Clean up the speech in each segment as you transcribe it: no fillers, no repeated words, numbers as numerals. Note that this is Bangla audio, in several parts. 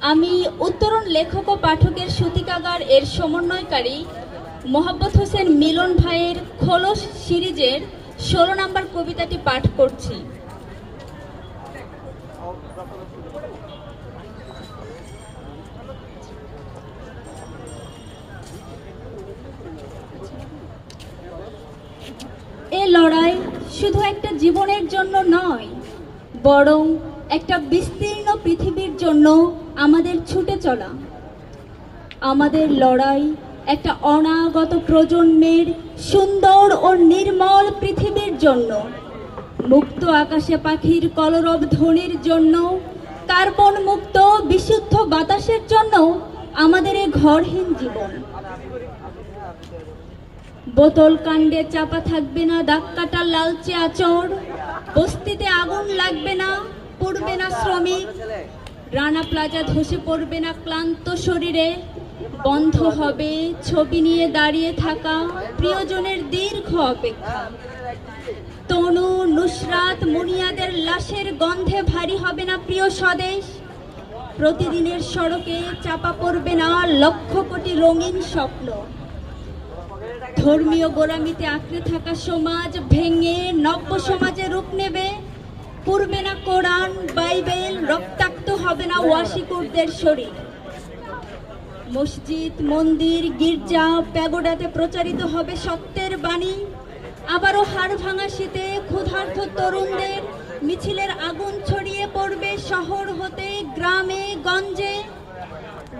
আমি উত্তরণ লেখক ও পাঠকের সূতিকাগার এর সমন্বয়কারী মোহাম্মদ হোসেন মিলন ভাইয়ের খোলস সিরিজের 16 নম্বর কবিতাটি পাঠ করছি। এ লড়াই শুধু একটা জীবনের জন্য নয়, বরং একটা বিস্তীর্ণ পৃথিবীর জন্য আমাদের ছুটে চলা। আমাদের লড়াই একটা অনাগত প্রজন্মের সুন্দর ও নির্মল পৃথিবীর জন্য, মুক্ত আকাশে পাখির কলরব ধ্বনির জন্য, কার্বন মুক্ত বিশুদ্ধ বাতাসের জন্য আমাদের এই ঘরহীন জীবন। বোতল কাণ্ডে চাপা থাকবে না দাগ কাটা লালচে আচর, বস্তিতে আগুন লাগবে না, পড়বে না শ্রমিক, রানা প্লাজা ধসে পড়বে না ক্লান্ত শরীরে, বন্ধ হবে ছবি নিয়ে দাঁড়িয়ে থাকা প্রিয়জনের দীর্ঘ অপেক্ষা। তনু নুসরাত মুনিয়াদের লাশের গন্ধে ভারী হবে না প্রিয় স্বদেশ, প্রতিদিনের সড়কে চাপা পড়বে না লক্ষ কোটি রঙিন স্বপ্ন। ধর্মীয় গোলামিতে আঁকড়ে থাকা সমাজ ভেঙে নব্য সমাজে রূপ নেবে, পড়বে না কোরআন বাইবেল, রক্তাক্ত হবে না ওয়াশিকুরদের শরীর। মসজিদ মন্দির গির্জা প্যাগোডাতে প্রচারিত হবে সত্যের বাণী, আবারও হাড় ভাঙা শীতে ক্ষুধার্ত তরুণদের মিছিলের আগুন ছড়িয়ে পড়বে শহর হতে গ্রামে গঞ্জে,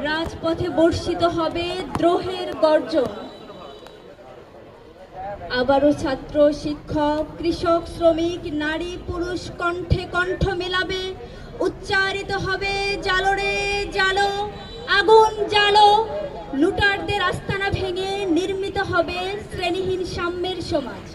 রাজপথে বর্ষিত হবে দ্রোহের গর্জন। আবারও ছাত্র শিক্ষক কৃষক শ্রমিক নারী পুরুষ কণ্ঠে কণ্ঠ মেলাবে, উচ্চারিত হবে জালো রে জালো আগুন জালো। লুটারদের আস্তানা ভেঙে নির্মিত হবে শ্রেণীহীন সাম্যের সমাজ।